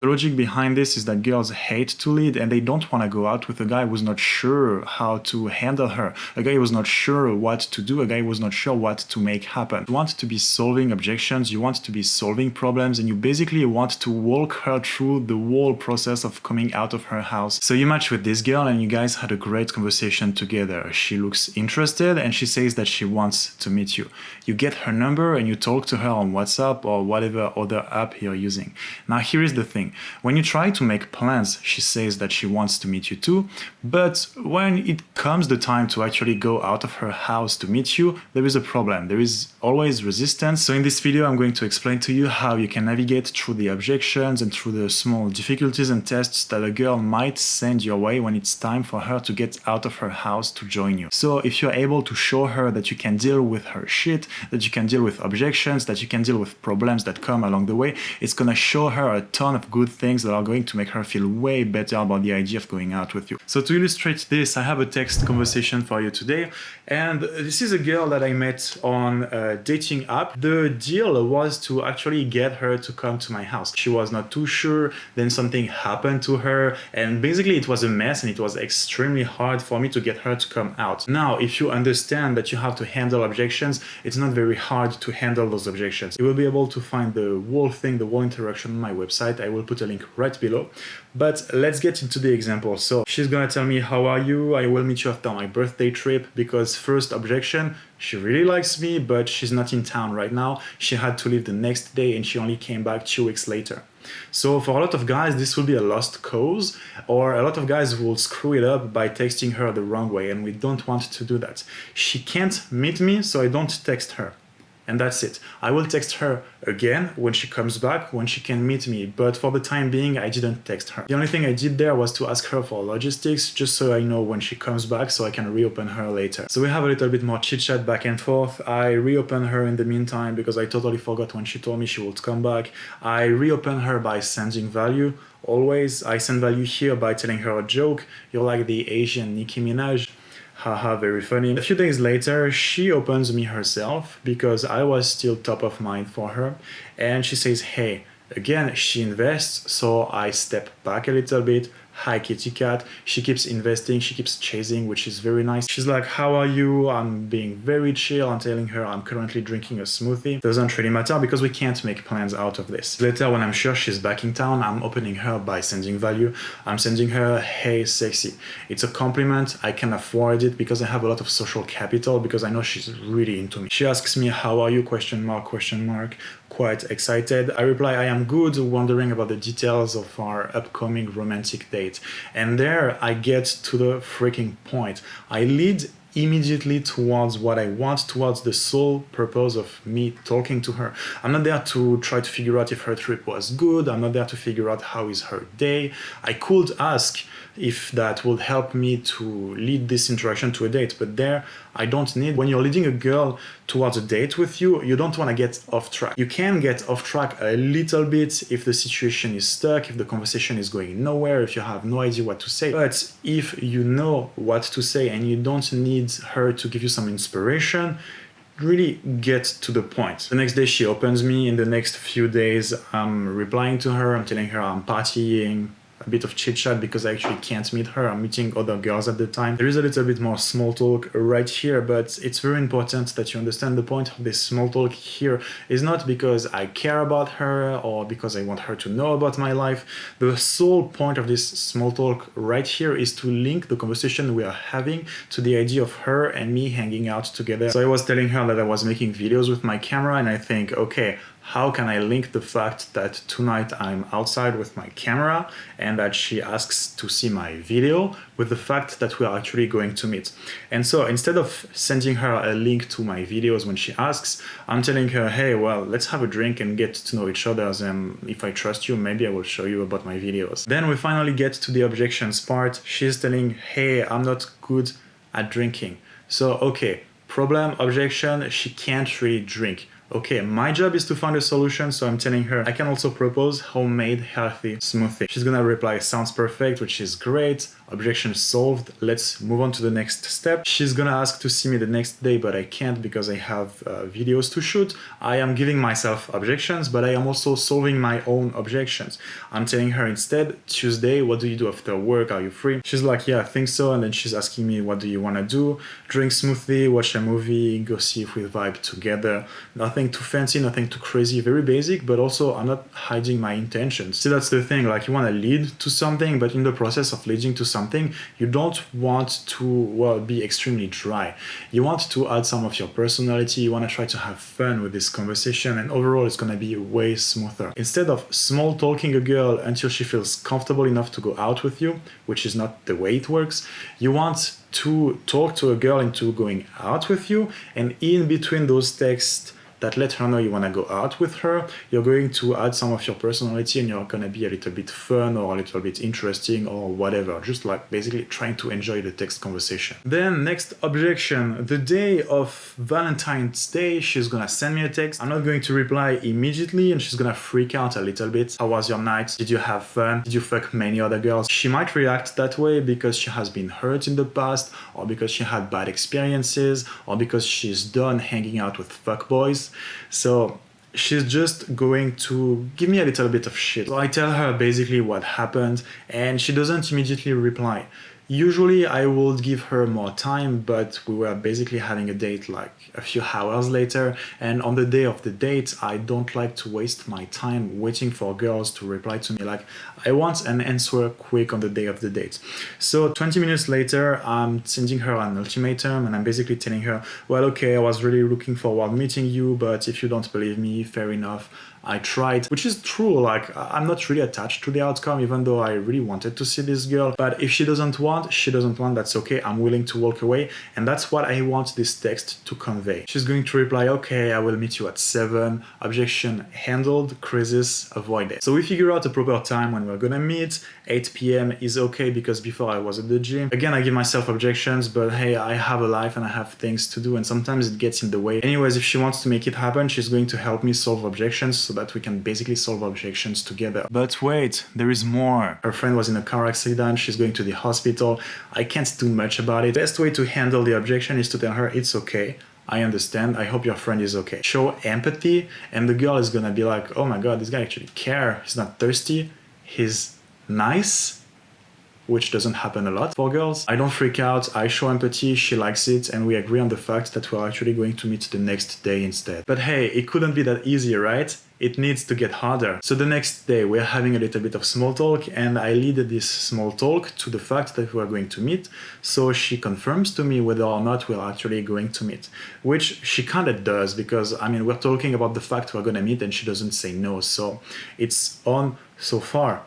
The logic behind this is that girls hate to lead and they don't want to go out with a guy who's not sure how to handle her, a guy who's not sure what to do, a guy who's not sure what to make happen. You want to be solving objections, you want to be solving problems, and you basically want to walk her through the whole process of coming out of her house. So you match with this girl and you guys had a great conversation together. She looks interested and she says that she wants to meet you. You get her number and you talk to her on WhatsApp or whatever other app you're using. Now here is the thing. When you try to make plans, she says that she wants to meet you too, but when it comes the time to actually go out of her house to meet you, there is a problem. There is always resistance. So in this video, I'm going to explain to you how you can navigate through the objections and through the small difficulties and tests that a girl might send your way when it's time for her to get out of her house to join you. So if you're able to show her that you can deal with her shit, that you can deal with objections, that you can deal with problems that come along the way, it's gonna show her a ton of good things that are going to make her feel way better about the idea of going out with you. So to illustrate this, I have a text conversation for you today, and this is a girl that I met on a dating app. The deal was to actually get her to come to my house. She was not too sure, then something happened to her, and basically it was a mess and it was extremely hard for me to get her to come out. Now, if you understand that you have to handle objections, it's not very hard to handle those objections. You will be able to find the whole thing, the whole interaction on my website. I will put a link right below. But let's get into the example. So she's gonna tell me, how are you? I will meet you after my birthday trip, because first objection, she really likes me, but she's not in town right now. She had to leave the next day and she only came back 2 weeks later. So for a lot of guys, this will be a lost cause, or a lot of guys will screw it up by texting her the wrong way, and we don't want to do that. She can't meet me, so I don't text her. And that's it. I will text her again when she comes back, when she can meet me. But for the time being, I didn't text her. The only thing I did there was to ask her for logistics, just so I know when she comes back, so I can reopen her later. So we have a little bit more chit chat back and forth. I reopen her in the meantime because I totally forgot when she told me she would come back. I reopen her by sending value. Always, I send value here by telling her a joke. You're like the Asian Nicki Minaj. Haha, very funny. A few days later, she opens me herself because I was still top of mind for her. And she says, hey, again, she invests, so I step back a little bit. Hi, kitty cat. She keeps investing, she keeps chasing, which is very nice. She's like, how are you? I'm being very chill. I'm telling her I'm currently drinking a smoothie. Doesn't really matter because we can't make plans out of this. Later, when I'm sure she's back in town, I'm opening her by sending value. I'm sending her, hey, sexy. It's a compliment. I can afford it because I have a lot of social capital, because I know she's really into me. She asks me, how are you? Question mark, question mark. Quite excited. I reply, I am good, wondering about the details of our upcoming romantic date. And there I get to the freaking point. I lead immediately towards what I want, towards the sole purpose of me talking to her. I'm not there to try to figure out if her trip was good. I'm not there to figure out how is her day. I could ask if that would help me to lead this interaction to a date, but there I don't need. When you're leading a girl towards a date with you, you don't want to get off track. You can get off track a little bit if the situation is stuck, if the conversation is going nowhere, if you have no idea what to say. But if you know what to say and you don't need her to give you some inspiration, really get to the point. The next day she opens me. In the next few days I'm replying to her, I'm telling her I'm partying, a bit of chit chat because I actually can't meet her. I'm meeting other girls at the time. There is a little bit more small talk right here, but it's very important that you understand the point of this small talk here is not because I care about her or because I want her to know about my life. The sole point of this small talk right here is to link the conversation we are having to the idea of her and me hanging out together. So I was telling her that I was making videos with my camera, and I think, okay, how can I link the fact that tonight I'm outside with my camera and that she asks to see my video with the fact that we are actually going to meet? And so instead of sending her a link to my videos when she asks, I'm telling her, hey, well, let's have a drink and get to know each other, and if I trust you, maybe I will show you about my videos. Then we finally get to the objections part. She's telling, hey, I'm not good at drinking. So, okay, problem, objection, she can't really drink. Okay, my job is to find a solution, so I'm telling her I can also propose homemade healthy smoothie. She's gonna reply, sounds perfect, which is great. Objection solved. Let's move on to the next step. She's gonna ask to see me the next day, but I can't because I have videos to shoot. I am giving myself objections, but I am also solving my own objections. I'm telling her instead, Tuesday, what do you do after work? Are you free? She's like, yeah, I think so. And then she's asking me, what do you want to do? Drink smoothie, watch a movie, go see if we vibe together. Nothing too fancy, nothing too crazy, very basic, but also I'm not hiding my intentions. See, that's the thing, like you want to lead to something, but in the process of leading to something, you don't want to, well, be extremely dry. You want to add some of your personality, you want to try to have fun with this conversation, and overall it's going to be way smoother. Instead of small talking a girl until she feels comfortable enough to go out with you, which is not the way it works, you want to talk to a girl into going out with you, and in between those texts that let her know you want to go out with her, you're going to add some of your personality and you're going to be a little bit fun or a little bit interesting or whatever, just like basically trying to enjoy the text conversation. Then next objection, the day of Valentine's Day, she's going to send me a text. I'm not going to reply immediately and she's going to freak out a little bit. How was your night? Did you have fun? Did you fuck many other girls? She might react that way because she has been hurt in the past, or because she had bad experiences, or because she's done hanging out with fuckboys. So she's just going to give me a little bit of shit. So I tell her basically what happened and she doesn't immediately reply. Usually I would give her more time, but we were basically having a date like a few hours later, and on the day of the date, I don't like to waste my time waiting for girls to reply to me. Like, I want an answer quick on the day of the date. So 20 minutes later, I'm sending her an ultimatum and I'm basically telling her, well, okay, I was really looking forward to meeting you, but if you don't believe me, fair enough. I tried, which is true. Like, I'm not really attached to the outcome, even though I really wanted to see this girl. But if she doesn't want, that's okay. I'm willing to walk away. And that's what I want this text to convey. She's going to reply, okay, I will meet you at 7. Objection handled, crisis avoided. So we figure out a proper time when we're gonna meet. 8 p.m. is okay because before I was at the gym. Again, I give myself objections, but hey, I have a life and I have things to do, and sometimes it gets in the way. Anyways, if she wants to make it happen, she's going to help me solve objections so that we can basically solve objections together. But wait, there is more. Her friend was in a car accident, she's going to the hospital. I can't do much about it. Best way to handle the objection is to tell her it's okay. I understand. I hope your friend is okay. Show empathy, and the girl is gonna be like, oh my god, this guy actually cares. He's not thirsty. He's nice, which doesn't happen a lot for girls. I don't freak out, I show empathy, she likes it, and we agree on the fact that we're actually going to meet the next day instead. But hey, it couldn't be that easy, right? It needs to get harder. So the next day we're having a little bit of small talk, and I lead this small talk to the fact that we're going to meet. So she confirms to me whether or not we're actually going to meet, which she kind of does, because I mean, we're talking about the fact we're gonna meet and she doesn't say no. So it's on so far.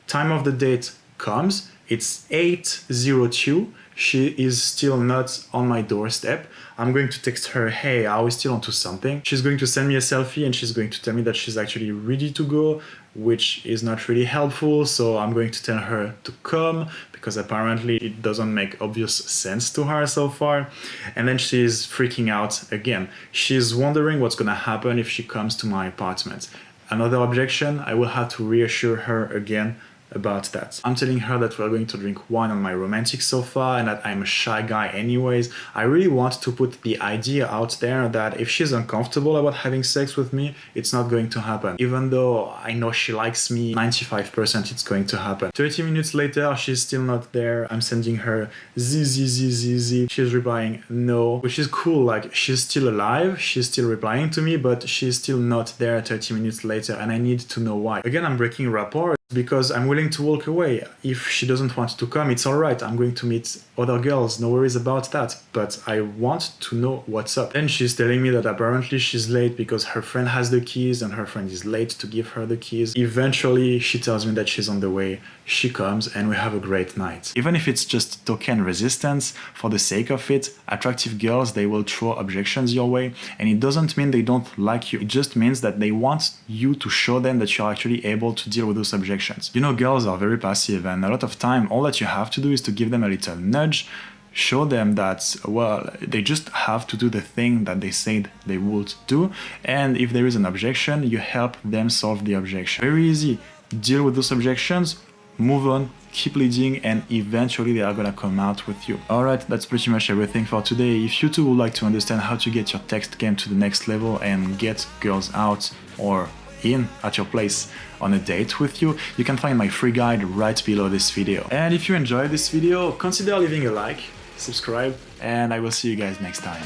Time of the date comes, it's 8:02, she is still not on my doorstep. I'm going to text her, hey, are we still onto something? She's going to send me a selfie and she's going to tell me that she's actually ready to go, which is not really helpful. So I'm going to tell her to come, because apparently it doesn't make obvious sense to her so far. And then she's freaking out again. She's wondering what's gonna happen if she comes to my apartment. Another objection, I will have to reassure her again about that. I'm telling her that we're going to drink wine on my romantic sofa and that I'm a shy guy anyways. I really want to put the idea out there that if she's uncomfortable about having sex with me, it's not going to happen. Even though I know she likes me, 95% it's going to happen. 30 minutes later, she's still not there. I'm sending her z. She's replying no, which is cool. Like, she's still alive, she's still replying to me, but she's still not there 30 minutes later, and I need to know why. Again, I'm breaking rapport because I'm willing to walk away. If she doesn't want to come, it's alright. I'm going to meet other girls, no worries about that. But I want to know what's up. Then she's telling me that apparently she's late because her friend has the keys and her friend is late to give her the keys. Eventually, she tells me that she's on the way. She comes and we have a great night. Even if it's just token resistance, for the sake of it, attractive girls, they will throw objections your way. And it doesn't mean they don't like you. It just means that they want you to show them that you're actually able to deal with those objections. You know, girls are very passive, and a lot of time, all that you have to do is to give them a little nudge, show them that, well, they just have to do the thing that they said they would do. And if there is an objection, you help them solve the objection. Very easy. Deal with those objections, move on, keep leading, and eventually they are gonna come out with you. Alright, that's pretty much everything for today. If you too would like to understand how to get your text game to the next level and get girls out or in at your place on a date with you, you can find my free guide right below this video. And if you enjoyed this video, consider leaving a like, subscribe, and I will see you guys next time.